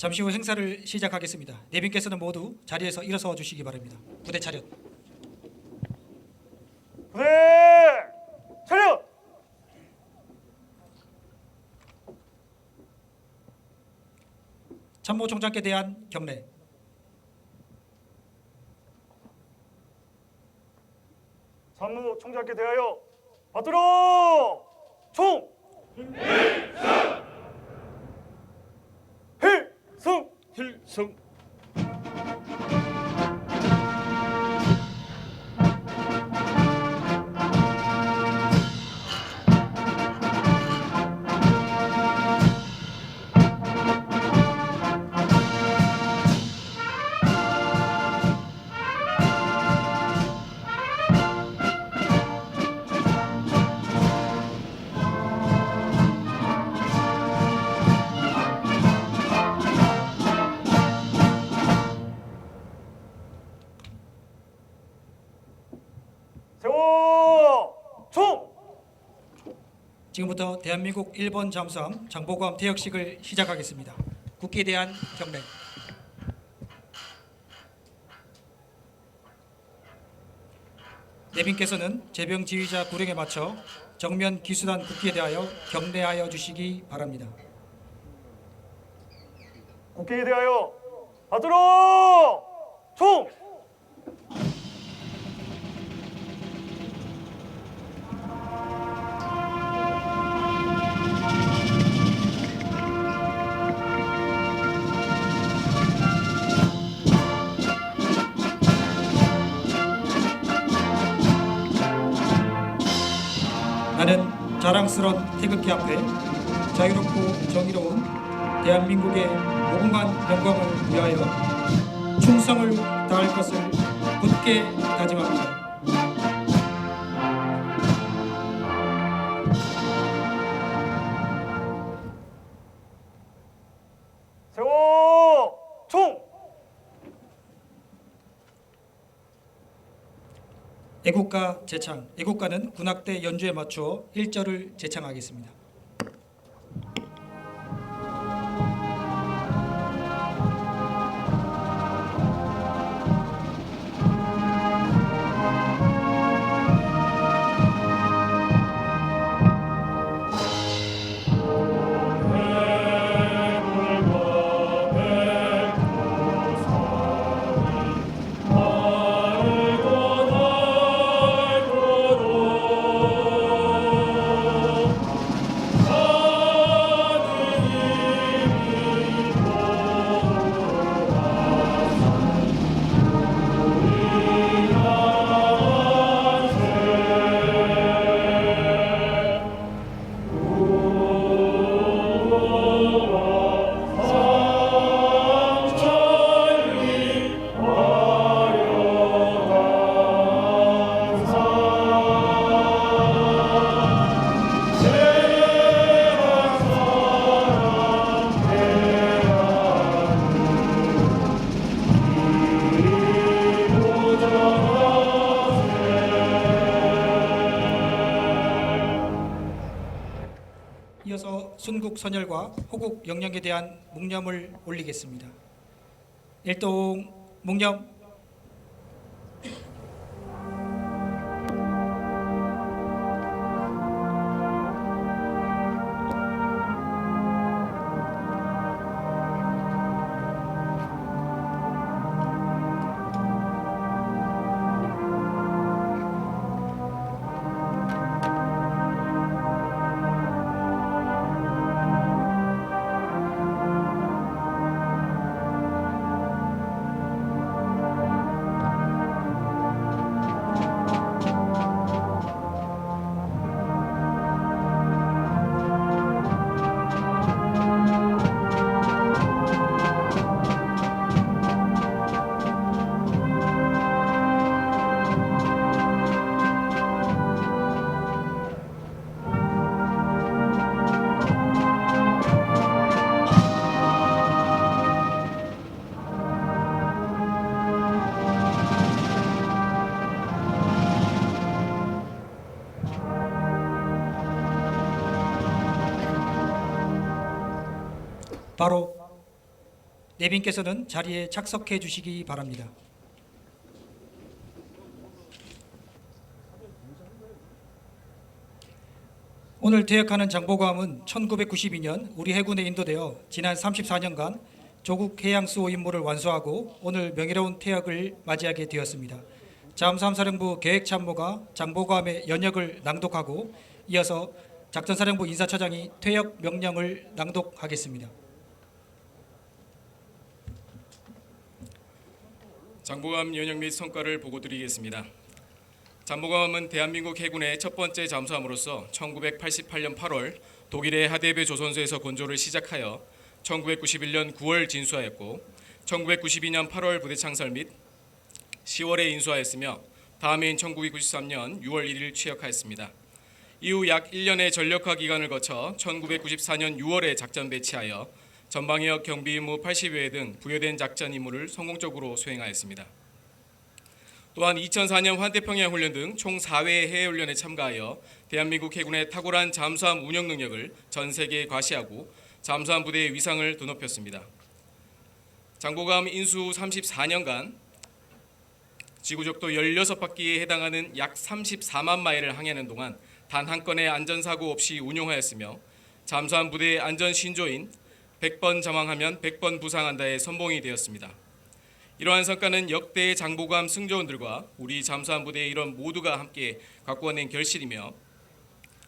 잠시 후 행사를 시작하겠습니다. 내빈께서는 모두 자리에서 일어서 주시기 바랍니다. 부대 차렷. 부대 차렷! 참모총장께 대한 경례. 참모총장께 대하여 받들어 총! 필승! 필승. 세워 총! 지금부터 대한민국 1번 잠수함 장보고함 퇴역식을 시작하겠습니다. 국기에 대한 경례. 내빈께서는 제병 지휘자 구령에 맞춰 정면 기수단 국기에 대하여 경례하여 주시기 바랍니다. 국기에 대하여 받들어 총! 나는 자랑스러운 태극기 앞에 자유롭고 정의로운 대한민국의 무궁한 영광을 위하여 충성을 다할 것을 굳게 다짐합니다. 세워 총! 애국가 제창. 애국가는 군악대 연주에 맞추어 1절을 제창하겠습니다. 이어서 순국 선열과 호국 영령에 대한 묵념을 올리겠습니다. 일동 묵념. 바로 내빈께서는 자리에 착석해 주시기 바랍니다. 오늘 퇴역하는 장보감은 1992년 우리 해군에 인도되어 지난 34년간 조국 해양수호 임무를 완수하고 오늘 명예로운 퇴역을 맞이하게 되었습니다. 잠수함사령부 계획참모가 장보감의 연역을 낭독하고 이어서 작전사령부 인사처장이 퇴역 명령을 낭독하겠습니다. 장보감 연역 및 성과를 보고드리겠습니다. 장보감은 대한민국 해군의 첫 번째 잠수함으로서 1988년 8월 독일의 하데베 조선소에서 건조를 시작하여 1991년 9월 진수하였고 1992년 8월 부대 창설 및 10월에 인수하였으며 다음 해인 1993년 6월 1일 취역하였습니다. 이후 약 1년의 전력화 기간을 거쳐 1994년 6월에 작전 배치하여 전방위역 경비 임무 80여 회 등 부여된 작전 임무를 성공적으로 수행하였습니다. 또한 2004년 환태평양 훈련 등 총 4회의 해외 훈련에 참가하여 대한민국 해군의 탁월한 잠수함 운영 능력을 전 세계에 과시하고 잠수함 부대의 위상을 드높였습니다. 장보감 인수 후 34년간 지구적도 16바퀴에 해당하는 약 34만 마일을 항해하는 동안 단 한 건의 안전사고 없이 운용하였으며 잠수함 부대의 안전 신조인 100번 잠항하면 100번 부상한다의 선봉이 되었습니다. 이러한 성과는 역대의 장보감 승조원들과 우리 잠수함 부대의 일원 모두가 함께 가꾸어낸 결실이며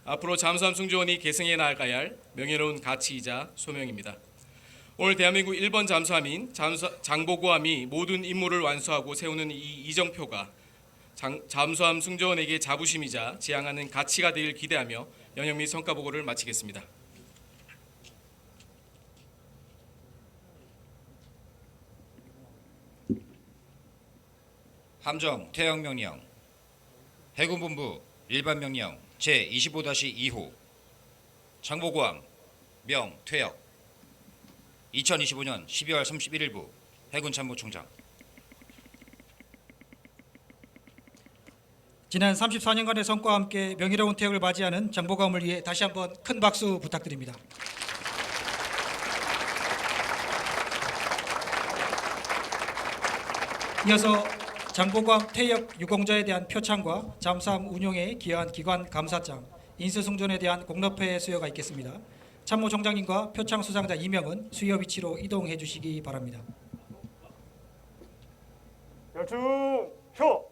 앞으로 잠수함 승조원이 계승해 나아가야 할 명예로운 가치이자 소명입니다. 오늘 대한민국 1번 잠수함인 장보고함이 모든 임무를 완수하고 세우는 이 이정표가 잠수함 승조원에게 자부심이자 지향하는 가치가 되길 기대하며 연역 및 성과 보고를 마치겠습니다. 함정 퇴역 명령 해군본부 일반 명령 제25-2호 장보고함 명 퇴역 2025년 12월 31일부 해군참모총장. 지난 34년간의 성과와 함께 명예로운 퇴역을 맞이하는 장보감을 위해 다시 한번 큰 박수 부탁드립니다. 이어서 장보감 퇴역 유공자에 대한 표창과 잠수함 운용에 기여한 기관 감사장, 인수승전에 대한 공로패 수여가 있겠습니다. 참모총장님과 표창 수상자 2명은 수여 위치로 이동해 주시기 바랍니다. 열중표.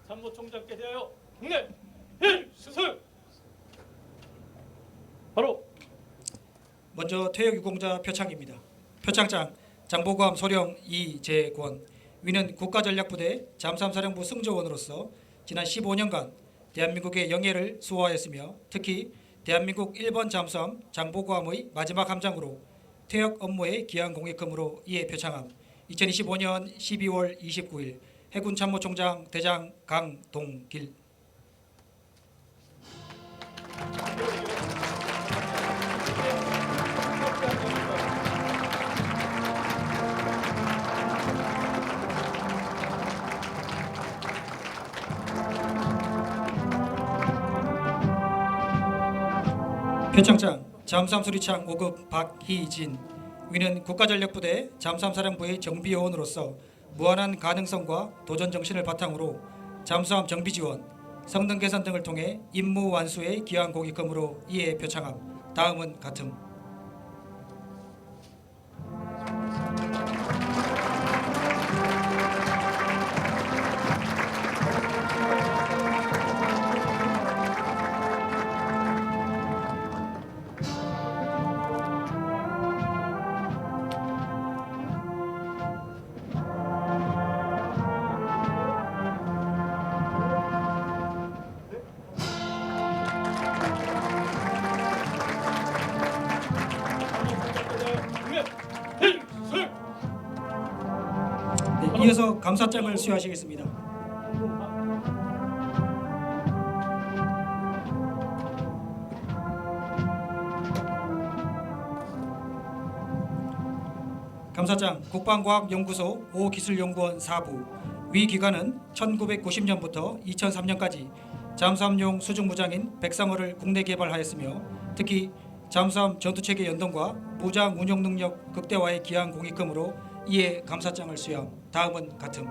참모총장께 대하여 국내 필수승. 바로 먼저 퇴역 유공자 표창입니다. 표창장 장보감 소령 이재권 위는 국가전략부대 잠수함사령부 승조원으로서 지난 15년간 대한민국의 영예를 수호하였으며 특히 대한민국 1번 잠수함 장보고함의 마지막 함장으로 퇴역 업무에 기여한 공익금으로 이에 표창함. 2025년 12월 29일 해군 참모총장 대장 강동길. 표창장 잠수함 수리창 5급 박희진 위는 국가전력부대 잠수함사령부의 정비요원으로서 무한한 가능성과 도전 정신을 바탕으로 잠수함 정비 지원, 성능 개선 등을 통해 임무 완수에 기여한 공익금으로 이에 표창함. 다음은 같음. 네, 이어서 감사장을 수여하시겠습니다. 감사장 국방과학연구소 오기술연구원 4부. 위 기관은 1990년부터 2003년까지 잠수함용 수중무장인 백상호를 국내 개발하였으며 특히 잠수함 전투체계 연동과 무장 운용 능력 극대화에 기여한 공익금으로 이에 감사장을 수여함. 다음은 같음.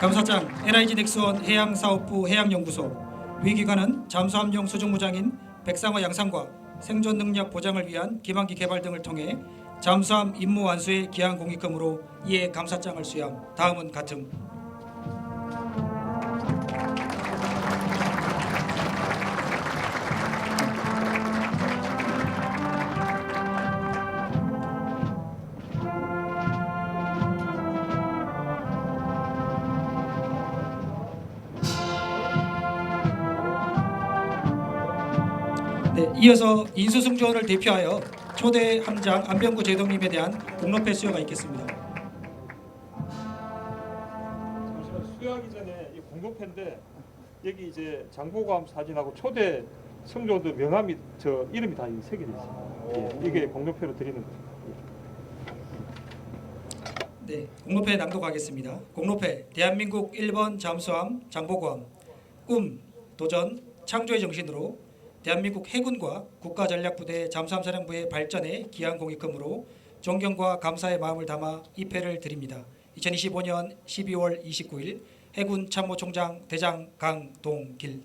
감사장 LIG 넥스원 해양사업부 해양연구소. 위 기관은 잠수함용 수중무장인 백상어 양산과 생존 능력 보장을 위한 기반기 개발 등을 통해 잠수함 임무 완수에 기여한 공익금으로 이에 감사장을 수여함. 다음은 같음. 네, 이어서 인수승조원을 대표하여 초대 함장 안병구 제독님에 대한 공로패 수여가 있겠습니다. 잠시만 수여하기 전에 이 공로패인데 여기 이제 장보고함 사진하고 초대 승조원들 명함이 저 이름이 다 새겨져 있어요. 예, 이게 공로패로 드리는 거죠. 네, 공로패 낭독하겠습니다. 공로패 대한민국 1번 잠수함 장보고함 꿈, 도전, 창조의 정신으로 대한민국 해군과 국가전략부대 잠수함사령부의 발전에 기여한 공익금으로 존경과 감사의 마음을 담아 이 패를 드립니다. 2025년 12월 29일 해군 참모총장 대장 강동길.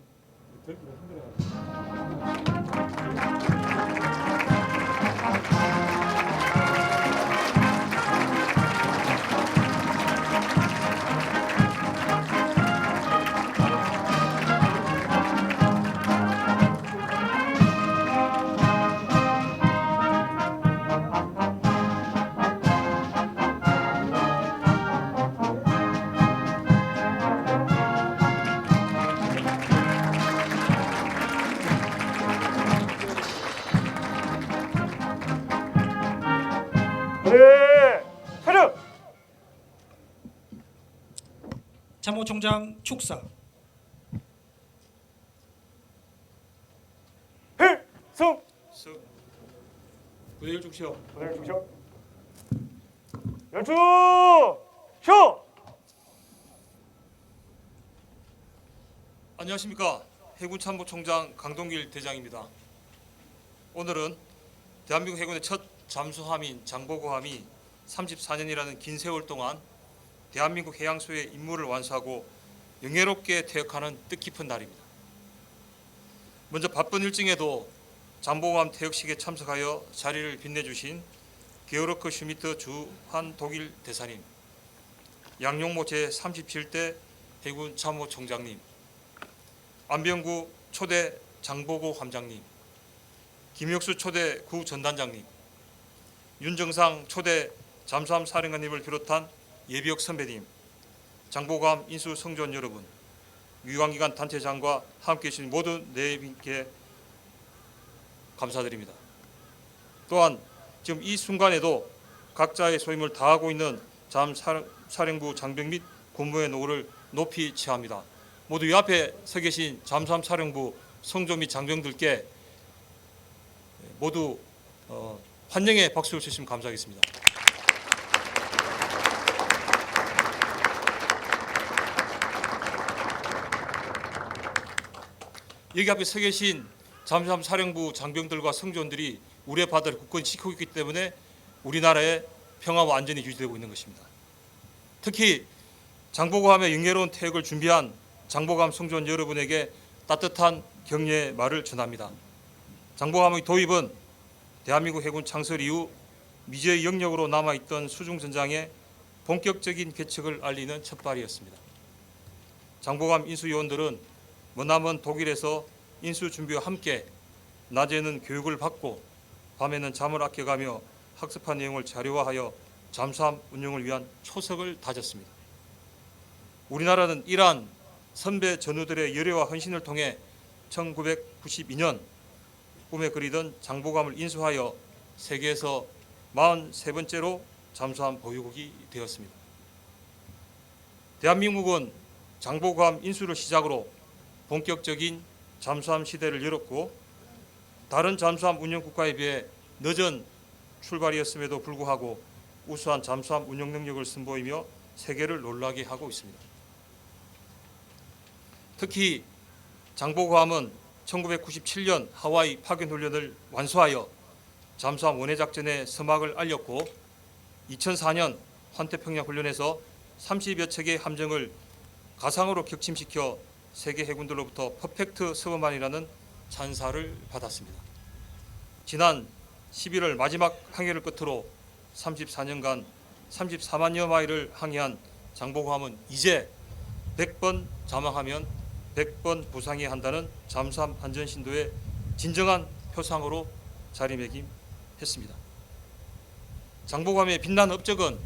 네, 차렷. 참모총장 축사. 필승. 부대일 중시요. 오늘 중쇼. 연주 쇼. 안녕하십니까. 해군 참모총장 강동길 대장입니다. 오늘은 대한민국 해군의 첫 잠수함인 장보고함이 34년이라는 긴 세월 동안 대한민국 해양소의 임무를 완수하고 영예롭게 퇴역하는 뜻깊은 날입니다. 먼저 바쁜 일정에도 장보고함 퇴역식에 참석하여 자리를 빛내주신 게오르크 슈미트 주한 독일 대사님, 양용모 제37대 해군 참모총장님, 안병구 초대 장보고 함장님, 김혁수 초대 구전단장님, 윤정상 초대 잠수함 사령관님을 비롯한 예비역 선배님, 장보고함 인수 승조원 여러분, 유관기관 단체장과 함께해 주신 모든 내빈께 감사드립니다. 또한 지금 이 순간에도 각자의 소임을 다하고 있는 잠수함사령부 장병 및 군무의 노고를 높이 치하합니다. 모두 이 앞에 서 계신 잠수함 사령부 성조 및 장병들께 모두 환영의 박수를 주시면 감사하겠습니다. 여기 앞에 서 계신 잠수함 사령부 장병들과 성조원들이 우리의 바다를 굳건히 지키고 있기 때문에 우리나라의 평화와 안전이 유지되고 있는 것입니다. 특히 장보고함의 영예로운 퇴역을 준비한 장보고함 성조원 여러분에게 따뜻한 격려의 말을 전합니다. 장보고함의 도입은 대한민국 해군 창설 이후 미제의 영역으로 남아있던 수중전장의 본격적인 개척을 알리는 첫발이었습니다. 장보고함 인수요원들은 머나먼 독일에서 인수 준비와 함께 낮에는 교육을 받고 밤에는 잠을 아껴가며 학습한 내용을 자료화하여 잠수함 운영을 위한 초석을 다졌습니다. 우리나라는 이러한 선배 전우들의 열애와 헌신을 통해 1992년 꿈에 그리던 장보고함을 인수하여 세계에서 43번째로 잠수함 보유국이 되었습니다. 대한민국은 장보고함 인수를 시작으로 본격적인 잠수함 시대를 열었고 다른 잠수함 운영 국가에 비해 늦은 출발이었음에도 불구하고 우수한 잠수함 운영 능력을 선보이며 세계를 놀라게 하고 있습니다. 특히 장보고함은 1997년 하와이 파견 훈련을 완수하여 잠수함 원해 작전의 서막을 알렸고 2004년 환태평양 훈련에서 30여 척의 함정을 가상으로 격침시켜 세계 해군들로부터 퍼펙트 서버만이라는 찬사를 받았습니다. 지난 11월 마지막 항해를 끝으로 34년간 34만여 마일을 항해한 장보고함은 이제 100번 자망하면 100번 부상해야 한다는 잠수함 안전 신도의 진정한 표상으로 자리매김했습니다. 장보고함의 빛난 업적은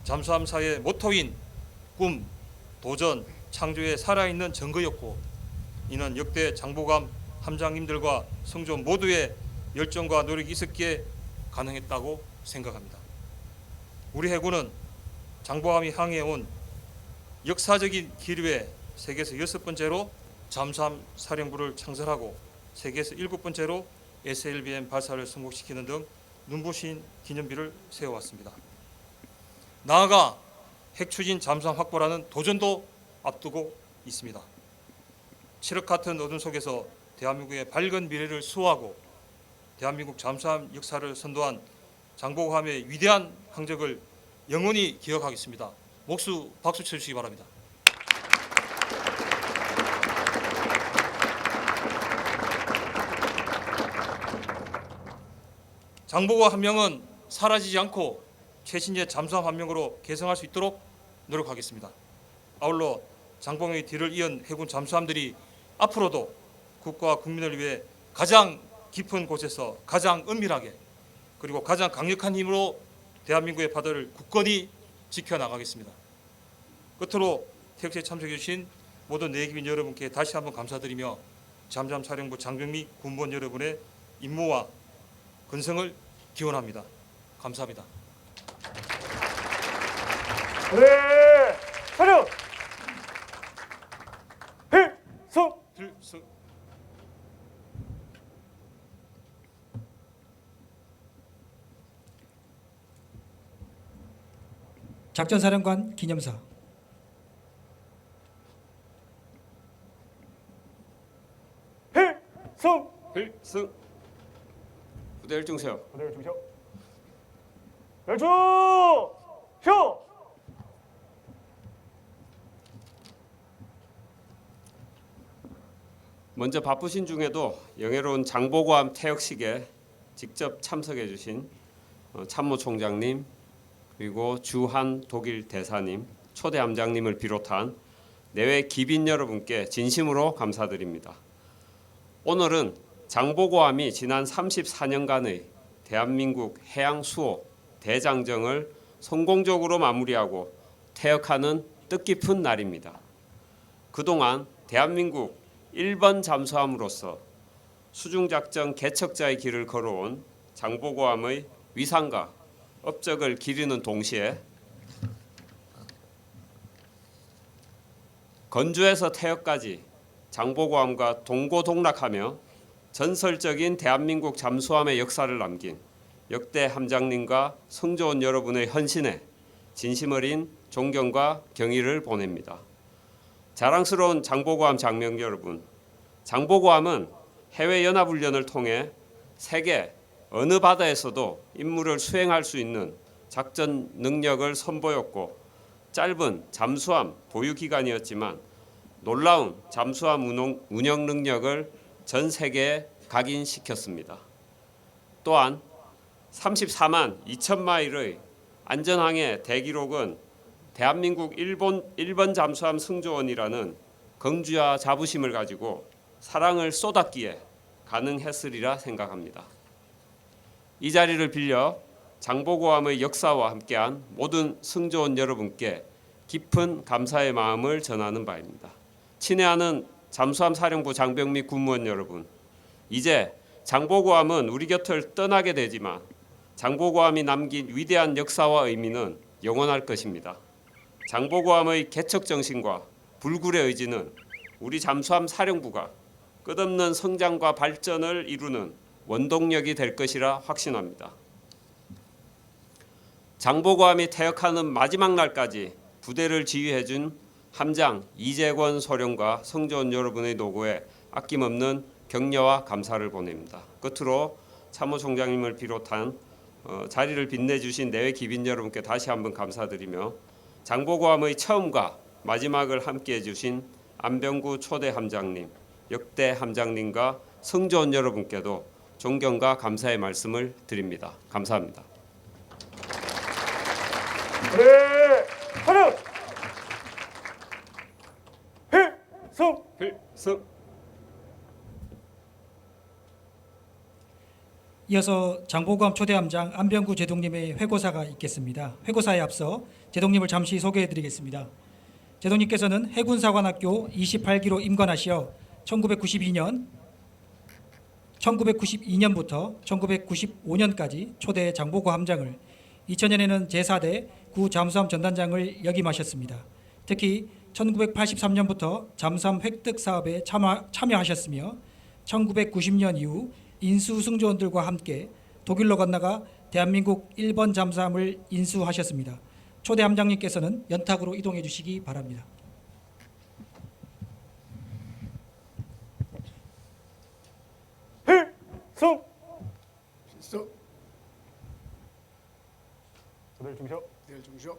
잠수함사의 모토인 꿈, 도전, 창조에 살아있는 증거였고 이는 역대 장보고함 함장님들과 승조 모두의 열정과 노력이 있었기에 가능했다고 생각합니다. 우리 해군은 장보고함이 항해해온 역사적인 기류에 세계에서 6번째로 잠수함 사령부를 창설하고 세계에서 7번째로 SLBM 발사를 성공시키는 등 눈부신 기념비를 세워왔습니다. 나아가 핵추진 잠수함 확보라는 도전도 앞두고 있습니다. 칠흑 같은 어둠 속에서 대한민국의 밝은 미래를 수호하고 대한민국 잠수함 역사를 선도한 장보고함의 위대한 항적을 영원히 기억하겠습니다. 목수 박수 쳐주시기 바랍니다. 장보고 한 명은 사라지지 않고 최신의 잠수함 한 명으로 개성할 수 있도록 노력하겠습니다. 아울러 장보고의 뒤를 이은 해군 잠수함들이 앞으로도 국가와 국민을 위해 가장 깊은 곳에서 가장 은밀하게 그리고 가장 강력한 힘으로 대한민국의 바다를 굳건히 지켜나가겠습니다. 끝으로 태역시에 참석해 주신 모든 내기민 여러분께 다시 한번 감사드리며 잠수함사령부 장병 및 군무원 여러분의 임무와 근성을 기원합니다. 감사합니다. 네, 차렷. 필승. 작전사령관 기념사. 필승. 부대 일중 세워. 부대를 중셔. 열중. 먼저 바쁘신 중에도 영예로운 장보고함 태역식에 직접 참석해 주신 참모총장님 그리고 주한 독일 대사님, 초대 함장님을 비롯한 내외 기빈 여러분께 진심으로 감사드립니다. 오늘은 장보고함이 지난 34년간의 대한민국 해양 수호 대장정을 성공적으로 마무리하고 퇴역하는 뜻깊은 날입니다. 그동안 대한민국 1번 잠수함으로서 수중작전 개척자의 길을 걸어온 장보고함의 위상과 업적을 기리는 동시에 건주에서 퇴역까지 장보고함과 동고동락하며 전설적인 대한민국 잠수함의 역사를 남긴 역대 함장님과 승조원 여러분의 헌신에 진심 어린 존경과 경의를 보냅니다. 자랑스러운 장보고함 장병 여러분, 장보고함은 해외 연합훈련을 통해 세계 어느 바다에서도 임무를 수행할 수 있는 작전 능력을 선보였고 짧은 잠수함 보유 기간이었지만 놀라운 잠수함 운영 능력을 전 세계에 각인시켰습니다. 또한 34만 2천 마일의 안전항해 대기록은 대한민국 1번 잠수함 승조원이라는 긍지와 자부심을 가지고 사랑을 쏟았기에 가능했으리라 생각합니다. 이 자리를 빌려 장보고함의 역사와 함께한 모든 승조원 여러분께 깊은 감사의 마음을 전하는 바입니다. 친애하는 잠수함 사령부 장병 및 군무원 여러분, 이제 장보고함은 우리 곁을 떠나게 되지만 장보고함이 남긴 위대한 역사와 의미는 영원할 것입니다. 장보고함의 개척 정신과 불굴의 의지는 우리 잠수함 사령부가 끝없는 성장과 발전을 이루는 원동력이 될 것이라 확신합니다. 장보고함이 퇴역하는 마지막 날까지 부대를 지휘해준 함장 이재권 소령과 성조원 여러분의 노고에 아낌없는 격려와 감사를 보냅니다. 끝으로 참모총장님을 비롯한 자리를 빛내주신 내외 귀빈 여러분께 다시 한번 감사드리며 장보고함의 처음과 마지막을 함께해 주신 안병구 초대 함장님, 역대 함장님과 성조원 여러분께도 존경과 감사의 말씀을 드립니다. 감사합니다. 네. 차렷. 필승. 필승. 이어서 장보고함 초대함장 안병구 제독님의 회고사가 있겠습니다. 회고사에 앞서 제독님을 잠시 소개해드리겠습니다. 제독님께서는 해군사관학교 28기로 임관하시어 1992년부터 1995년까지 초대 장보고 함장을, 2000년에는 제4대 구잠수함 전단장을 역임하셨습니다. 특히 1983년부터 잠수함 획득 사업에 참여하셨으며 1990년 이후 인수 승조원들과 함께 독일로 건너가 대한민국 1번 잠수함을 인수하셨습니다. 초대 함장님께서는 연탁으로 이동해 주시기 바랍니다. 필승. 필승. 다들 중쇼. 내일 중쇼.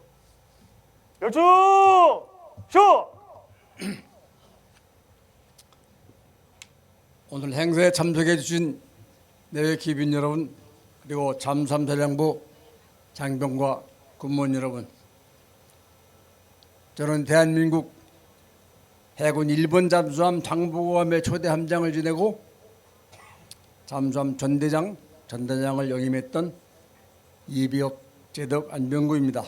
열중. 쇼. 오늘 행사에 참석해 주신 내외 귀빈 여러분, 그리고 잠수함 사령부 장병과 군무원 여러분, 저는 대한민국 해군 1번 잠수함 장보고함의 초대 함장을 지내고 잠수함 전대장, 전단장을 역임했던 이비혁 제덕 안병구입니다.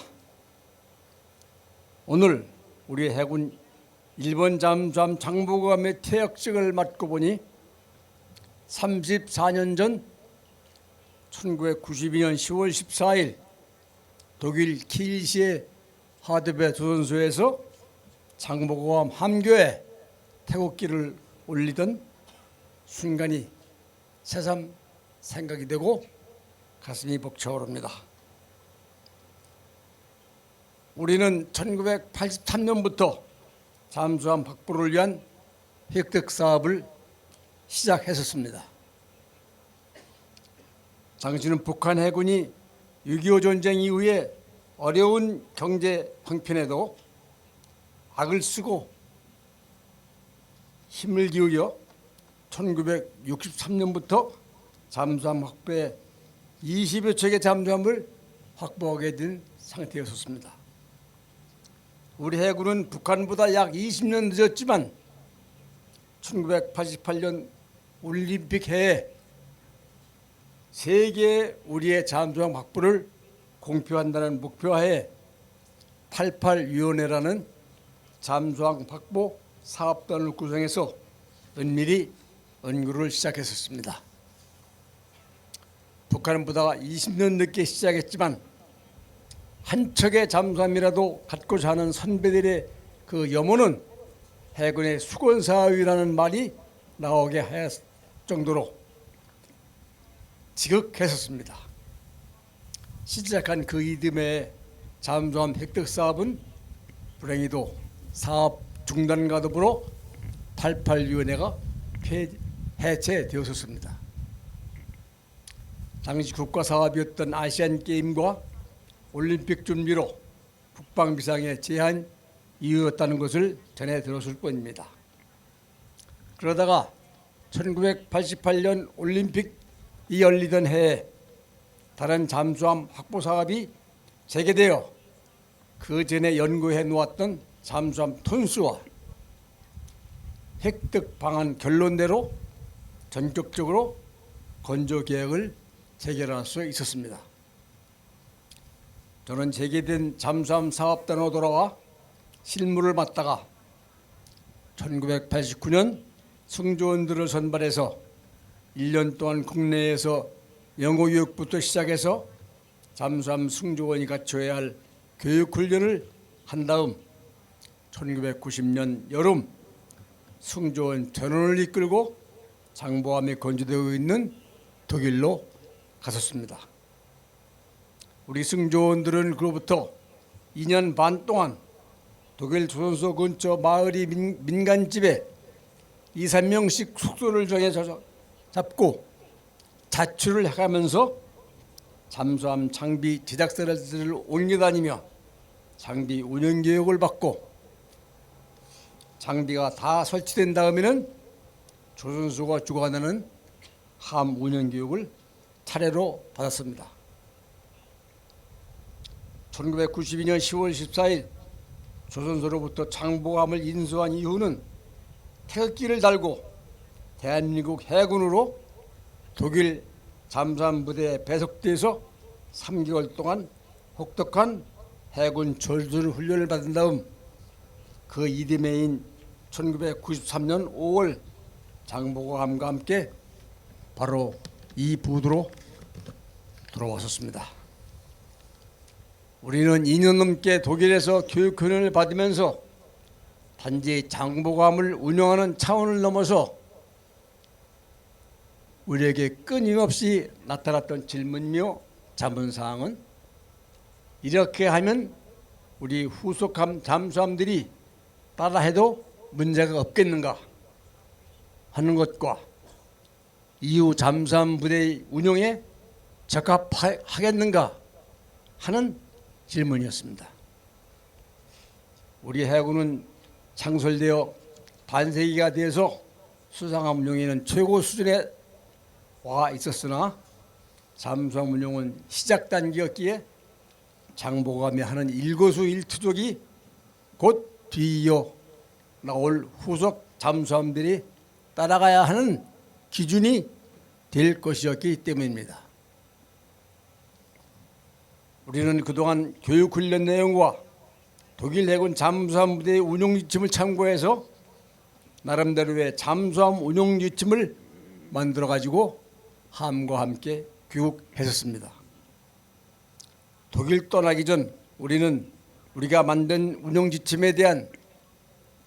오늘 우리 해군 1번 잠수함 장보고함의 퇴역식을 맡고 보니 34년 전 1992년 10월 14일 독일 키일시의 하드베 조선소에서 장보고함 함교에 태극기를 올리던 순간이 새삼 생각이 되고 가슴이 벅차오릅니다. 우리는 1983년부터 잠수함 확보를 위한 획득 사업을 시작했었습니다. 당시는 북한 해군이 6.25 전쟁 이후에 어려운 경제 형편에도 악을 쓰고 힘을 기울여 1963년부터 잠수함 확보에 20여 척의 잠수함을 확보하게 된 상태였었습니다. 우리 해군은 북한보다 약 20년 늦었지만 1988년 올림픽 해에 세계에 우리의 잠수함 확보를 공표한다는 목표하에 88위원회라는 잠수함 확보 사업단을 구성해서 은밀히 연구를 시작했었습니다. 북한보다 20년 늦게 시작했지만 한 척의 잠수함이라도 갖고자 하는 선배들의 그 염원은 해군의 수건사위라는 말이 나오게 할 정도로 지극했었습니다. 시작한 그 이듬해 잠수함 획득 사업은 불행히도 사업 중단과 더불어 88위원회가 해체되었었습니다. 당시 국가 사업이었던 아시안 게임과 올림픽 준비로 국방 비상의 제한 이유였다는 것을 전해 들었을 뿐입니다. 그러다가 1988년 올림픽이 열리던 해에 다른 잠수함 확보 사업이 재개되어 그 전에 연구해 놓았던 잠수함 톤수와 획득 방안 결론대로 전격적으로 건조 계획을 체결할 수 있었습니다. 저는 재개된 잠수함 사업단으로 돌아와 실무를 맡다가 1989년 승조원들을 선발해서 1년 동안 국내에서 영어 교육부터 시작해서 잠수함 승조원이 갖춰야 할 교육 훈련을 한 다음 1990년 여름 승조원 전원을 이끌고 장보함에 건조되어 있는 독일로 갔었습니다. 우리 승조원들은 그로부터 2년 반 동안 독일 조선소 근처 마을이 민간집에 2, 3명씩 숙소를 정해서 잡고 자취를 해가면서 잠수함 장비 제작사를 옮겨다니며 장비 운영 교육을 받고 장비가 다 설치된 다음에는 조선소가 주관하는 함 운영 교육을 차례로 받았습니다. 1992년 10월 14일 조선소로부터 장보함을 인수한 이후는 태극기를 달고 대한민국 해군으로 독일 잠수함 부대에 배속돼서 3개월 동안 혹독한 해군 전술 훈련을 받은 다음 그 이듬해인 1993년 5월 장보고함과 함께 바로 이 부두로 돌아왔었습니다. 우리는 2년 넘게 독일에서 교육훈련을 받으면서 단지 장보고함을 운영하는 차원을 넘어서 우리에게 끊임없이 나타났던 질문이며 자문사항은 이렇게 하면 우리 후속함 잠수함들이 따라해도 문제가 없겠는가 하는 것과 이후 잠수함 부대의 운용에 적합하겠는가 하는 질문이었습니다. 우리 해군은 창설되어 반세기가 돼서 수상함 운용에는 최고 수준에 와 있었으나 잠수함 운용은 시작 단계였기에 장보감이 하는 일거수일투족이 곧 뒤이어 나올 후속 잠수함들이 따라가야 하는 기준이 될 것이었기 때문입니다. 우리는 그동안 교육훈련 내용과 독일 해군 잠수함 부대의 운용 지침을 참고해서 나름대로의 잠수함 운용 지침을 만들어 가지고 함과 함께 교육했었습니다. 독일 떠나기 전 우리는 우리가 만든 운용 지침에 대한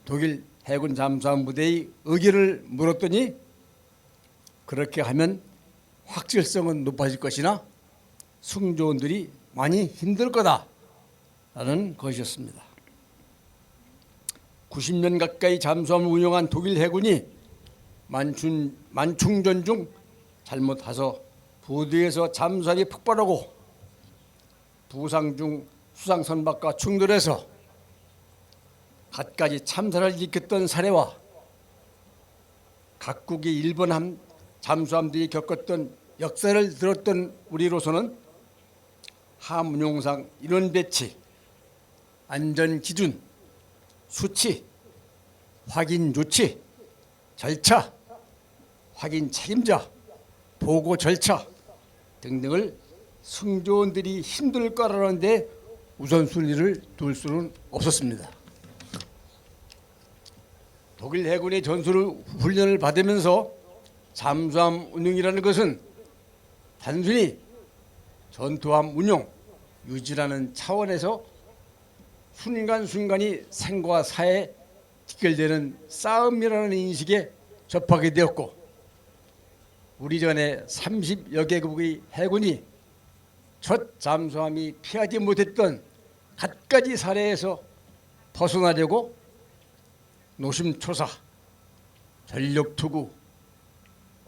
독일 해군 잠수함 부대의 의견을 물었더니 그렇게 하면 확실성은 높아질 것이나 승조원들이 많이 힘들 거다라는 것이었습니다. 90년 가까이 잠수함을 운영한 독일 해군이 만충전 중 잘못해서 부두에서 잠수함이 폭발하고 부상 중 수상 선박과 충돌해서 갖가지 참사를 일으켰던 사례와 각국의 일본 잠수함들이 겪었던 역사를 들었던 우리로서는 함 운용상 인원 배치, 안전 기준, 수치, 확인 조치, 절차, 확인 책임자, 보고 절차 등등을 승조원들이 힘들 거라는데 우선순위를 둘 수는 없었습니다. 독일 해군의 전술 훈련을 받으면서 잠수함 운용이라는 것은 단순히 전투함 운용, 유지라는 차원에서 순간순간이 생과 사에 직결되는 싸움이라는 인식에 접하게 되었고 우리 전에 30여 개국의 해군이 첫 잠수함이 피하지 못했던 갖가지 사례에서 벗어나려고 노심초사, 전력투구,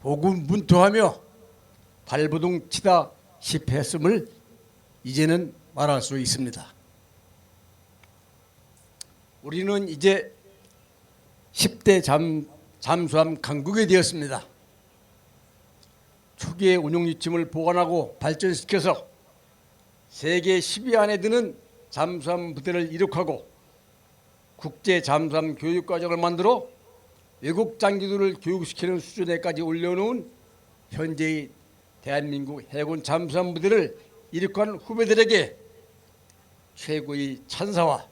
고군분투하며 발버둥 치다 실패했음을 이제는 말할 수 있습니다. 우리는 이제 10대 잠수함 강국이 되었습니다. 초기의 운용 지침을 보완하고 발전시켜서 세계 10위 안에 드는 잠수함 부대를 이룩하고 국제 잠수함 교육 과정을 만들어 외국 장교들을 교육시키는 수준에까지 올려놓은 현재의 대한민국 해군 잠수함 부대를 이룩한 후배들에게 최고의 찬사와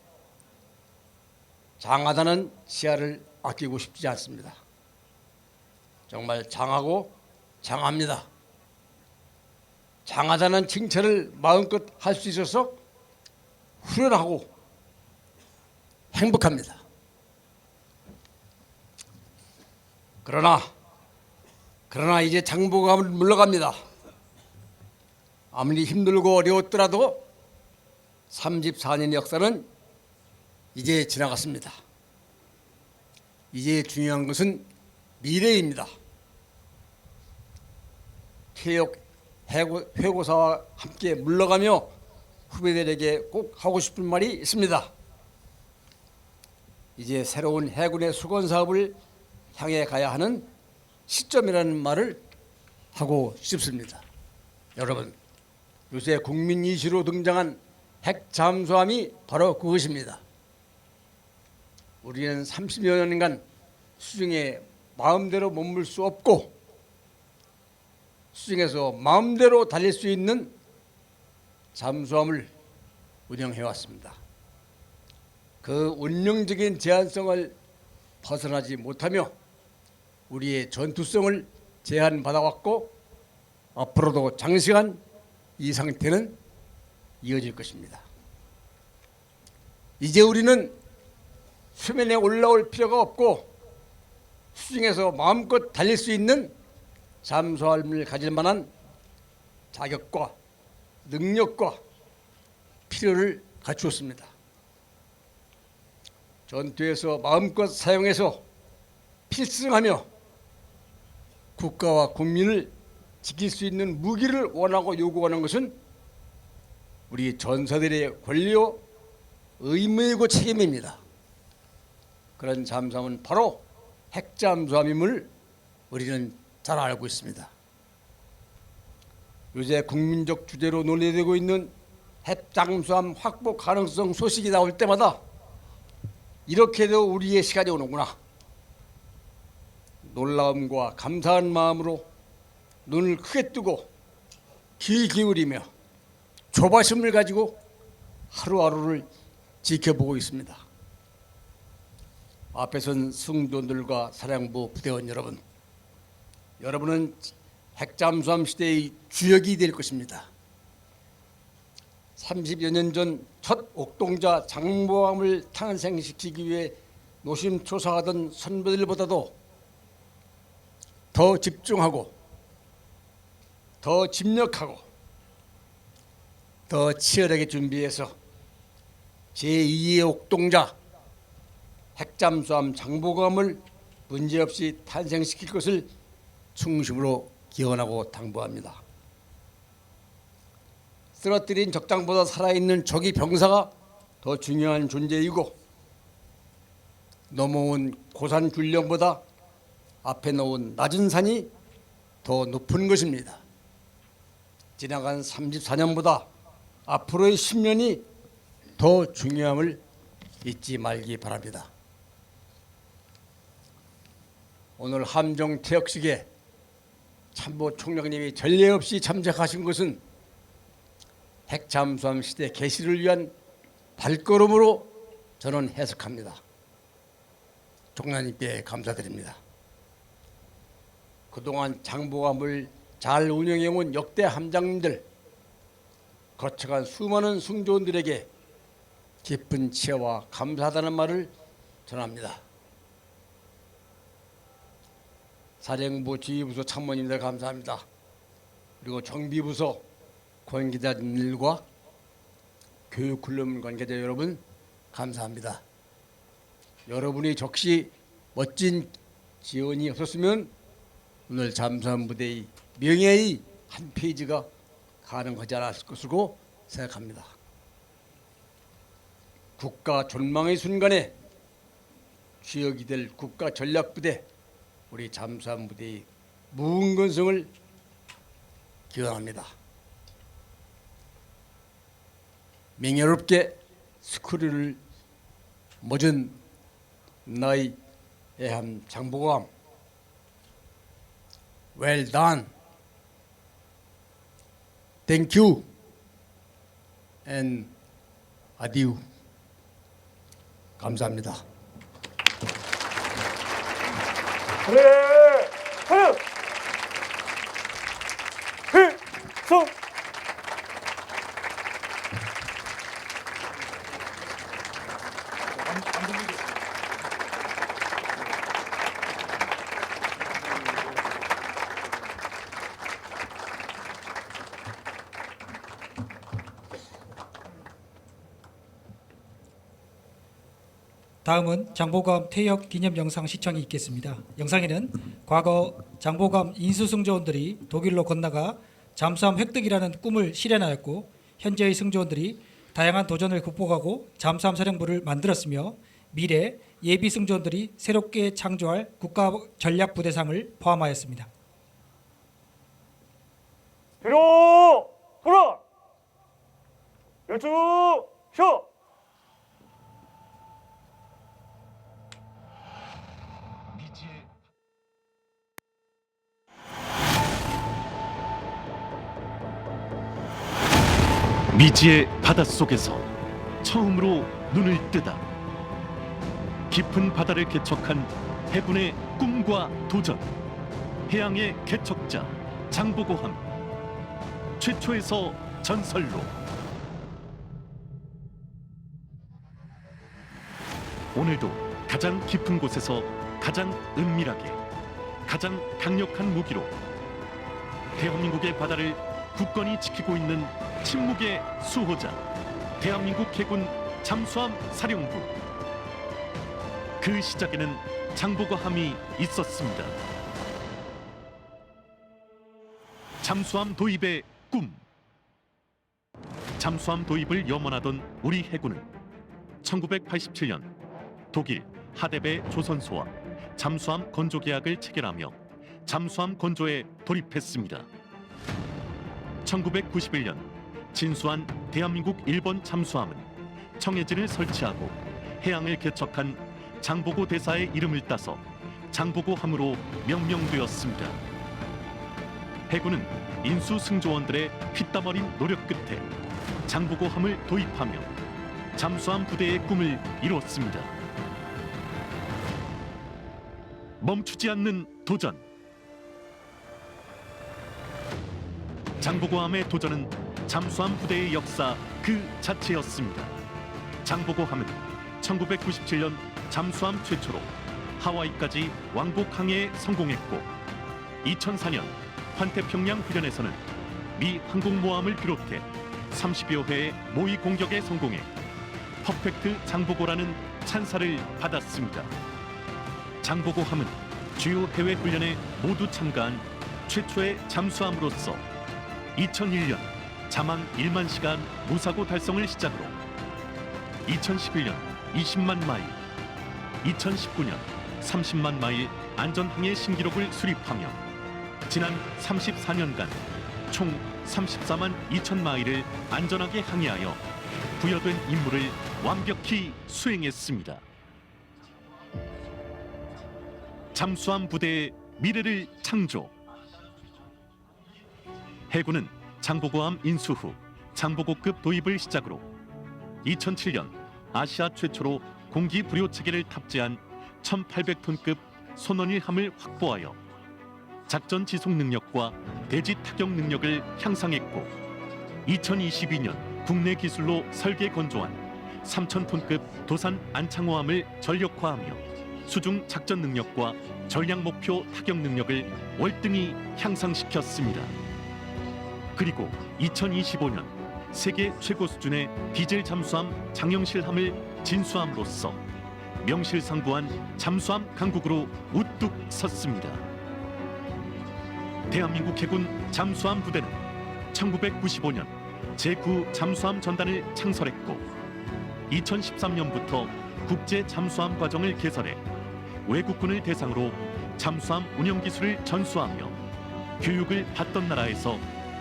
장하다는 시야를 아끼고 싶지 않습니다. 정말 장하고 장합니다. 장하다는 칭찬을 마음껏 할 수 있어서 후련하고 행복합니다. 그러나 이제 장보감을 물러갑니다. 아무리 힘들고 어려웠더라도 34년 역사는 이제 지나갔습니다. 이제 중요한 것은 미래입니다. 퇴역 회고사와 함께 물러가며 후배들에게 꼭 하고 싶은 말이 있습니다. 이제 새로운 해군의 수건 사업을 향해 가야 하는 시점이라는 말을 하고 싶습니다. 여러분, 요새 국민 이슈로 등장한 핵 잠수함이 바로 그것입니다. 우리는 30여 년간 수중에 마음대로 머물 수 없고 수중에서 마음대로 달릴 수 있는 잠수함을 운영해 왔습니다. 그 운영적인 제한성을 벗어나지 못하며 우리의 전투성을 제한받아왔고 앞으로도 장시간 이 상태는 이어질 것입니다. 이제 우리는 수면에 올라올 필요가 없고 수중에서 마음껏 달릴 수 있는 잠수함을 가질 만한 자격과 능력과 필요를 갖추었습니다. 전투에서 마음껏 사용해서 필승하며 국가와 국민을 지킬 수 있는 무기를 원하고 요구하는 것은 우리 전사들의 권리요 의무이고 책임입니다. 그런 잠수함은 바로 핵잠수함임을 우리는 잘 알고 있습니다. 요새 국민적 주제로 논의되고 있는 핵잠수함 확보 가능성 소식이 나올 때마다 이렇게도 우리의 시간이 오는구나. 놀라움과 감사한 마음으로 눈을 크게 뜨고 귀 기울이며 조바심을 가지고 하루하루를 지켜보고 있습니다. 앞에 선 승조원들과 사령부 부대원 여러분, 여러분은 핵잠수함 시대의 주역이 될 것입니다. 30여 년 전 첫 옥동자 장보함을 탄생시키기 위해 노심초사하던 선배들보다도 더 집중하고 더 집력하고 더 치열하게 준비해서 제2의 옥동자 핵잠수함 장보감을 문제없이 탄생시킬 것을 중심으로 기원하고 당부합니다. 쓰러뜨린 적장보다 살아있는 적이 병사가 더 중요한 존재이고 넘어온 고산 균령보다 앞에 놓은 낮은 산이 더 높은 것입니다. 지나간 34년보다 앞으로의 10년이 더 중요함을 잊지 말기 바랍니다. 오늘 함정 퇴역식에 참모 총장님이 전례 없이 참석하신 것은 핵잠수함 시대 개시를 위한 발걸음으로 저는 해석합니다. 총장님께 감사드립니다. 그동안 장보함을 잘 운영해온 역대 함장님들, 거쳐간 수많은 승조원들에게 깊은 치여와 감사하다는 말을 전합니다. 사령부 지휘부서 참모님들 감사합니다. 그리고 정비부서 관계자님들과 교육훈련 관계자 여러분 감사합니다. 여러분이 적시 멋진 지원이 없었으면 오늘 잠수함 부대의 명예의 한 페이지가 가능하지 않았을 것으로 생각합니다. 국가 존망의 순간에 주역이 될 국가 전략부대 우리 잠수함 부대의 무은건성을 기원합니다. 명예롭게 스크류를 모진 나의 애함 장보감 Well done. Thank you and adieu. 감사합니다. 그래, 하여, 필승. 다음은 장보검 퇴역 기념 영상 시청이 있겠습니다. 영상에는 과거 장보검 인수승조원들이 독일로 건너가 잠수함 획득이라는 꿈을 실현하였고 현재의 승조원들이 다양한 도전을 극복하고 잠수함 사령부를 만들었으며 미래 예비 승조원들이 새롭게 창조할 국가전략부대상을 포함하였습니다. 뒤로 돌아. 열중 쉬어. 미지의 바닷속에서 처음으로 눈을 뜨다 깊은 바다를 개척한 해군의 꿈과 도전, 해양의 개척자 장보고함 최초에서 전설로 오늘도 가장 깊은 곳에서 가장 은밀하게 가장 강력한 무기로 대한민국의 바다를 굳건히 지키고 있는 침묵의 수호자 대한민국 해군 잠수함 사령부. 그 시작에는 장보고함이 있었습니다. 잠수함 도입의 꿈. 잠수함 도입을 염원하던 우리 해군은 1987년 독일 하데베 조선소와 잠수함 건조 계약을 체결하며 잠수함 건조에 돌입했습니다. 1991년 진수한 대한민국 1번 잠수함은 청해진을 설치하고 해양을 개척한 장보고 대사의 이름을 따서 장보고함으로 명명되었습니다. 해군은 인수승조원들의 피땀 어린 노력 끝에 장보고함을 도입하며 잠수함 부대의 꿈을 이뤘습니다. 멈추지 않는 도전. 장보고함의 도전은 잠수함 부대의 역사 그 자체였습니다. 장보고함은 1997년 잠수함 최초로 하와이까지 왕복 항해에 성공했고 2004년 환태평양 훈련에서는 미 항공모함을 비롯해 30여 회의 모의 공격에 성공해 퍼펙트 장보고라는 찬사를 받았습니다. 장보고함은 주요 해외 훈련에 모두 참가한 최초의 잠수함으로서 2001년 자망 1만 시간 무사고 달성을 시작으로 2011년 20만 마일, 2019년 30만 마일 안전항해 신기록을 수립하며 지난 34년간 총 34만 2천 마일을 안전하게 항해하여 부여된 임무를 완벽히 수행했습니다. 잠수함 부대의 미래를 창조. 해군은 장보고함 인수 후 장보고급 도입을 시작으로 2007년 아시아 최초로 공기 불요 체계를 탑재한 1800톤급 손원일함을 확보하여 작전 지속 능력과 대지 타격 능력을 향상했고 2022년 국내 기술로 설계 건조한 3000톤급 도산 안창호함을 전력화하며 수중 작전 능력과 전략 목표 타격 능력을 월등히 향상시켰습니다. 그리고 2025년 세계 최고 수준의 디젤 잠수함 장영실함을 진수함으로써 명실상부한 잠수함 강국으로 우뚝 섰습니다. 대한민국 해군 잠수함 부대는 1995년 제9 잠수함 전단을 창설했고 2013년부터 국제 잠수함 과정을 개설해 외국군을 대상으로 잠수함 운영 기술을 전수하며 교육을 받던 나라에서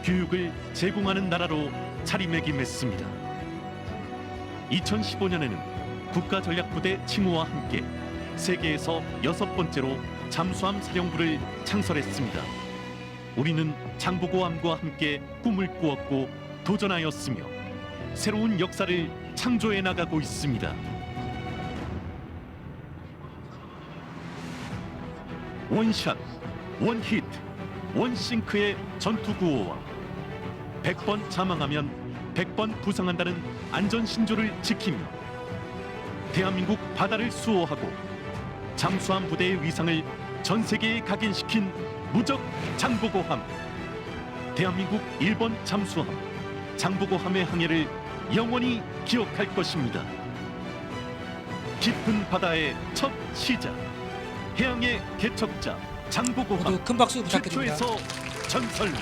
교육을 제공하는 나라로 자리매김했습니다. 2015년에는 국가전략부대 칭호와 함께 세계에서 6번째로 잠수함 사령부를 창설했습니다. 우리는 장보고함과 함께 꿈을 꾸었고 도전하였으며 새로운 역사를 창조해 나가고 있습니다. 원샷, 원히트, 원싱크의 전투구호와 100번 자망하면 100번 부상한다는 안전신조를 지키며 대한민국 바다를 수호하고 잠수함 부대의 위상을 전 세계에 각인시킨 무적 장보고함. 대한민국 1번 잠수함 장보고함의 항해를 영원히 기억할 것입니다. 깊은 바다의 첫 시작. 해양의 개척자 장보고함 모두 큰 박수 부탁드립니다. 최초에서 전설로.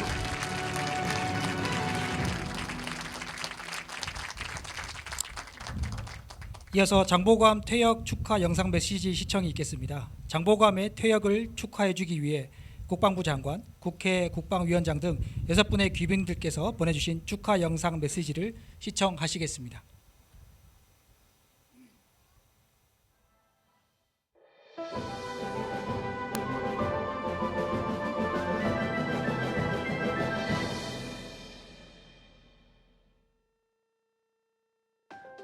이어서 장보고함 퇴역 축하 영상 메시지 시청이 있겠습니다. 장보고함의 퇴역을 축하해주기 위해 국방부 장관, 국회 국방위원장 등 6분의 귀빈들께서 보내주신 축하 영상 메시지를 시청하시겠습니다.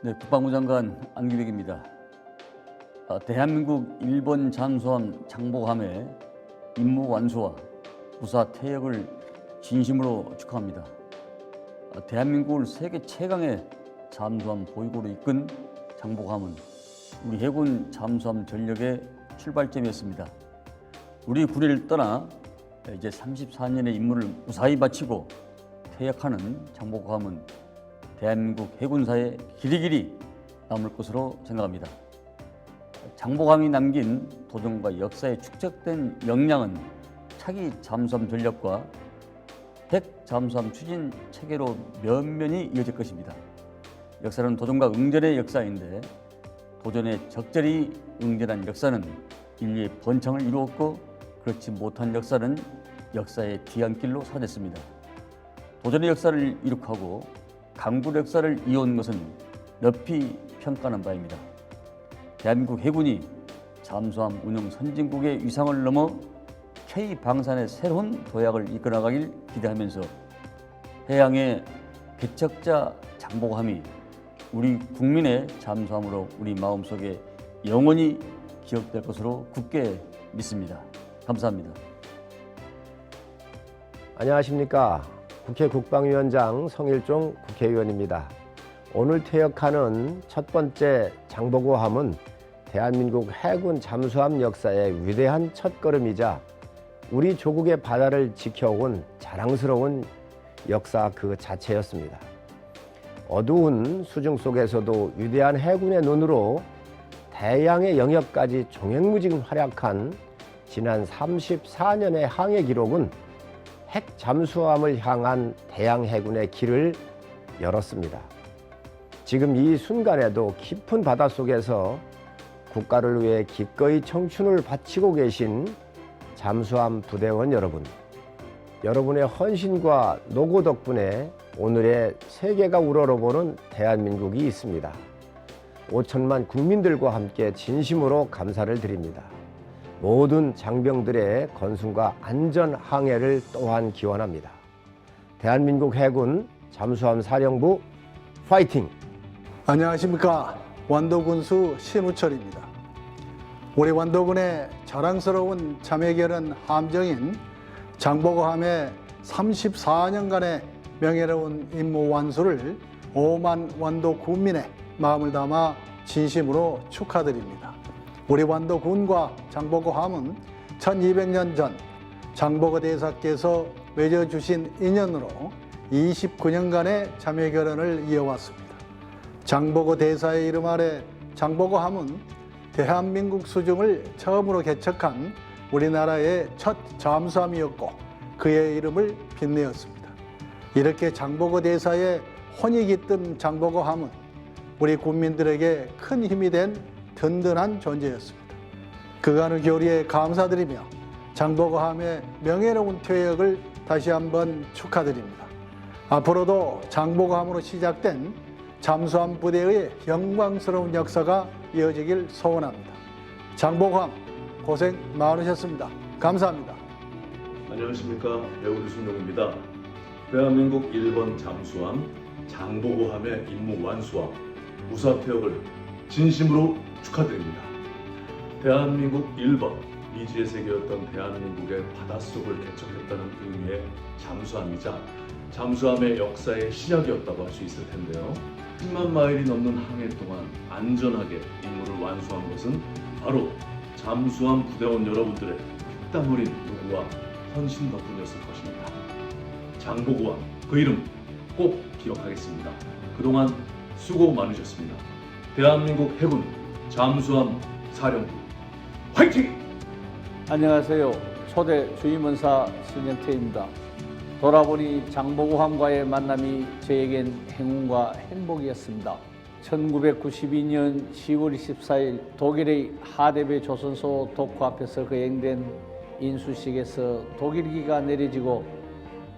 네, 국방부 장관 안규백입니다. 대한민국 일본 잠수함 장보고함의 임무 완수와 무사 퇴역을 진심으로 축하합니다. 대한민국을 세계 최강의 잠수함 보유국으로 이끈 장보고함은 우리 해군 잠수함 전력의 출발점이었습니다. 우리 군의를 떠나 이제 34년의 임무를 무사히 마치고 퇴역하는 장보고함은 대한민국 해군사에 길이길이 남을 것으로 생각합니다. 장보고함이 남긴 도전과 역사에 축적된 역량은 차기 잠수함 전력과 핵 잠수함 추진 체계로 면면이 이어질 것입니다. 역사는 도전과 응전의 역사인데 도전에 적절히 응전한 역사는 인류의 번창을 이루었고 그렇지 못한 역사는 역사의 뒤안길로 사라졌습니다. 도전의 역사를 이룩하고 강국의 역사를 이어온 것은 높이 평가하는 바입니다. 대한민국 해군이 잠수함 운영 선진국의 위상을 넘어 K방산의 새로운 도약을 이끌어가길 기대하면서 해양의 개척자 장보고함이 우리 국민의 잠수함으로 우리 마음속에 영원히 기억될 것으로 굳게 믿습니다. 감사합니다. 안녕하십니까. 국회 국방위원장 성일종 국회의원입니다. 오늘 퇴역하는 첫 번째 장보고함은 대한민국 해군 잠수함 역사의 위대한 첫걸음이자 우리 조국의 바다를 지켜온 자랑스러운 역사 그 자체였습니다. 어두운 수중 속에서도 위대한 해군의 눈으로 대양의 영역까지 종횡무진 활약한 지난 34년의 항해 기록은 핵 잠수함을 향한 대양 해군의 길을 열었습니다. 지금 이 순간에도 깊은 바닷속에서 국가를 위해 기꺼이 청춘을 바치고 계신 잠수함 부대원 여러분, 여러분의 헌신과 노고 덕분에 오늘의 세계가 우러러보는 대한민국이 있습니다. 5천만 국민들과 함께 진심으로 감사를 드립니다. 모든 장병들의 건승과 안전 항해를 또한 기원합니다. 대한민국 해군 잠수함 사령부 파이팅! 안녕하십니까. 완도군수 신우철입니다. 우리 완도군의 자랑스러운 자매결연 함정인 장보고함의 34년간의 명예로운 임무 완수를 5만 완도 군민의 마음을 담아 진심으로 축하드립니다. 우리 완도군과 장보고함은 1200년 전 장보고 대사께서 맺어주신 인연으로 29년간의 자매결연을 이어왔습니다. 장보고 대사의 이름 아래 장보고함은 대한민국 수중을 처음으로 개척한 우리나라의 첫 잠수함이었고 그의 이름을 빛내었습니다. 이렇게 장보고 대사의 혼이 깃든 장보고함은 우리 국민들에게 큰 힘이 된 든든한 존재였습니다. 그간의 교리에 감사드리며 장보고함의 명예로운 퇴역을 다시 한번 축하드립니다. 앞으로도 장보고함으로 시작된 잠수함 부대의 영광스러운 역사가 이어지길 소원합니다. 장보고함 고생 많으셨습니다. 감사합니다. 안녕하십니까. 배우 유순용입니다. 대한민국 1번 잠수함 장보고함의 임무 완수와 무사 퇴역을 진심으로 축하드립니다. 대한민국 1번 미지의 세계였던 대한민국의 바닷속을 개척했다는 의미의 잠수함이자 잠수함의 역사의 시작이었다고 할 수 있을 텐데요. 10만 마일이 넘는 항해 동안 안전하게 임무를 완수한 것은 바로 잠수함 부대원 여러분들의 땀 어린 노고와 헌신 덕분이었을 것입니다. 장보고함, 그 이름 꼭 기억하겠습니다. 그동안 수고 많으셨습니다. 대한민국 해군 잠수함 사령부 화이팅! 안녕하세요. 초대 주임원사 신영태입니다. 돌아보니 장보고함과의 만남이 저에겐 행운과 행복이었습니다. 1992년 10월 24일 독일의 하데베 조선소 도크 앞에서 거행된 인수식에서 독일기가 내려지고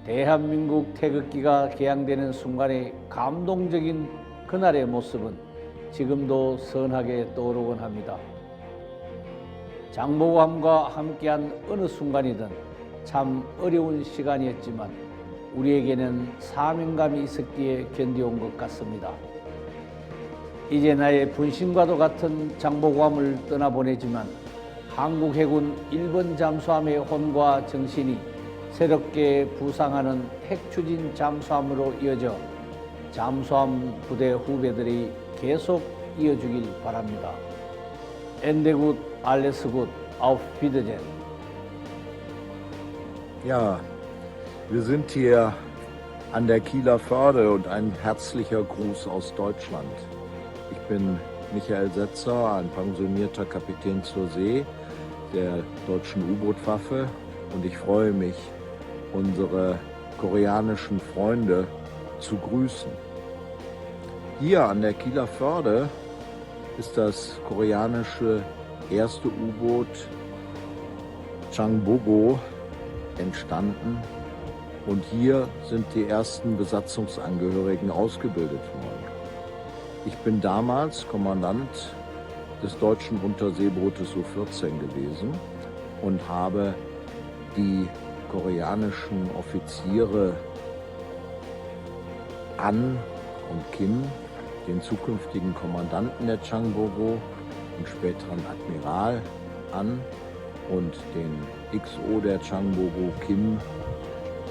대한민국 태극기가 개양되는 순간의 감동적인 그날의 모습은 지금도 선하게 떠오르곤 합니다. 장보고함과 함께한 어느 순간이든 참 어려운 시간이었지만 우리에게는 사명감이 있었기에 견뎌온 것 같습니다. 이제 나의 분신과도 같은 장보고함을 떠나보내지만 한국 해군 1번 잠수함의 혼과 정신이 새롭게 부상하는 핵추진 잠수함으로 이어져 잠수함 부대 후배들이 계속 이어주길 바랍니다. Ende gut, alles gut, auf Wiedersehen. Ja, wir sind hier an der Kieler Förde und ein herzlicher Gruß aus Deutschland. Ich bin Michael Setzer, ein pensionierter Kapitän zur See der deutschen U-Boot-Waffe und ich freue mich, unsere koreanischen Freunde zu grüßen. Hier an der Kieler Förde ist das koreanische erste U-Boot Changbogo entstanden und hier sind die ersten Besatzungsangehörigen ausgebildet worden. Ich bin damals Kommandant des deutschen Unterseebootes U-14 gewesen und habe die koreanischen Offiziere An und Kim, den zukünftigen Kommandanten der Changbogo und späteren Admiral An und den XO der Changbogo Kim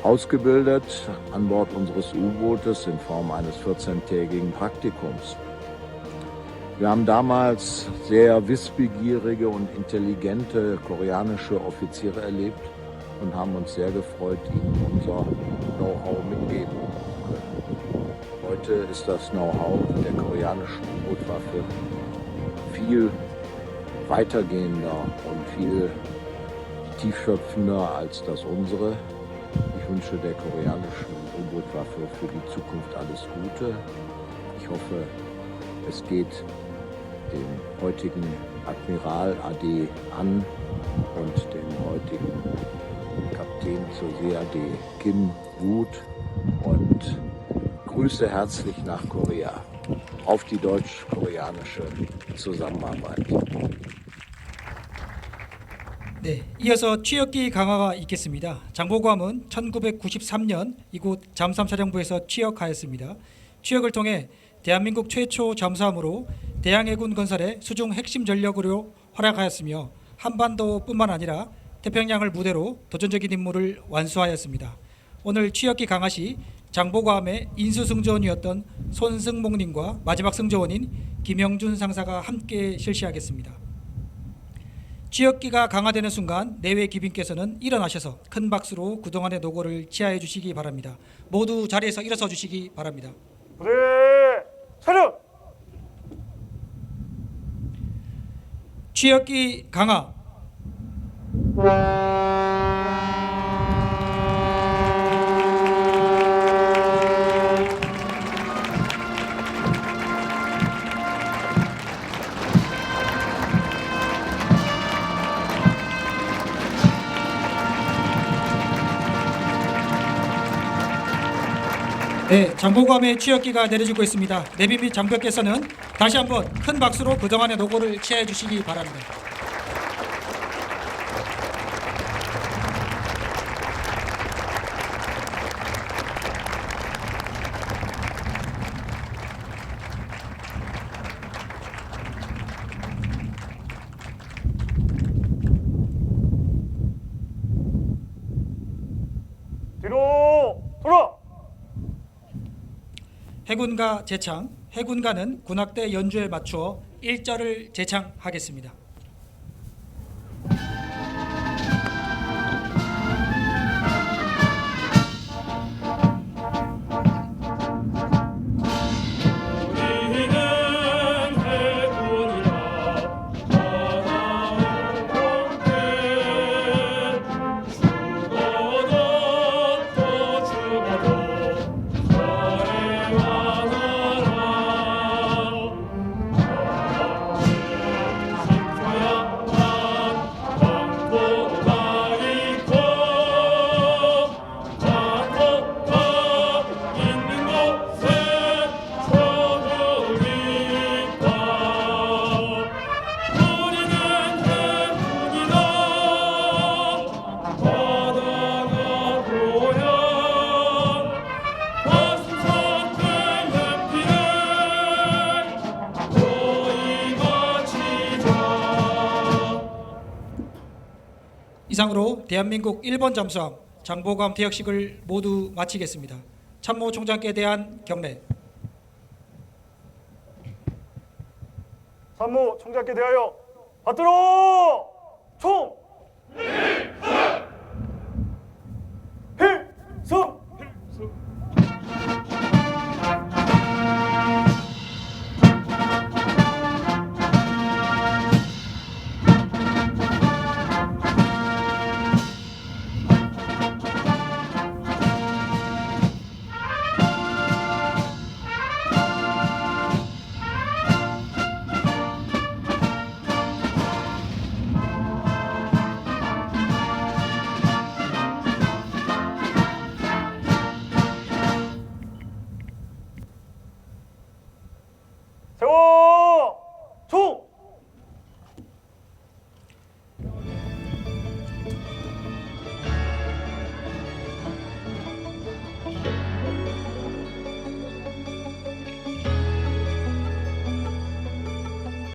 ausgebildet an Bord unseres U-Bootes in Form eines 14-tägigen Praktikums. Wir haben damals sehr wissbegierige und intelligente koreanische Offiziere erlebt und haben uns sehr gefreut, ihnen unser Know-how mitgeben zu können. Heute ist das Know-how der koreanischen U-Boot-Waffe viel weitergehender und viel tiefschöpfender als das unsere. Ich wünsche der koreanischen U-Boot-Waffe für die Zukunft alles Gute. Ich hoffe, es geht dem heutigen Admiral AD An und dem heutigen Kapitän zur See AD Kim gut und grüße herzlich nach Korea auf die deutsch-koreanische Zusammenarbeit. 네, 이어서 취역기 강화가 있겠습니다. 장보고함은 1993년 이곳 잠수함사령부에서 취역하였습니다. 취역을 통해 대한민국 최초 잠수함으로 대양해군 건설의 수중 핵심 전력으로 활약하였으며 한반도뿐만 아니라 태평양을 무대로 도전적인 임무를 완수하였습니다. 오늘 취역기 강화 시 장보고함의 인수승조원이었던 손승목님과 마지막 승조원인 김영준 상사가 함께 실시하겠습니다. 취역기가 강화되는 순간 내외 귀빈께서는 일어나셔서 큰 박수로 그동안의 노고를 치하해 주시기 바랍니다. 모두 자리에서 일어서 주시기 바랍니다. 부대 차렷! 취역기 강화. 네, 장보고함의 취역기가 내려지고 있습니다. 내비 및 장벽께서는 다시 한번 큰 박수로 그동안의 노고를 치하해 주시기 바랍니다. 뒤로 돌아! 해군가 제창, 해군가는 군악대 연주에 맞추어 1절을 제창하겠습니다. 우리는 해군이다. 대한민국 1번 잠수함 장보고함 퇴역식을 모두 마치겠습니다. 참모총장께 대한 경례. 참모총장께 대하여 받들어 총! 일사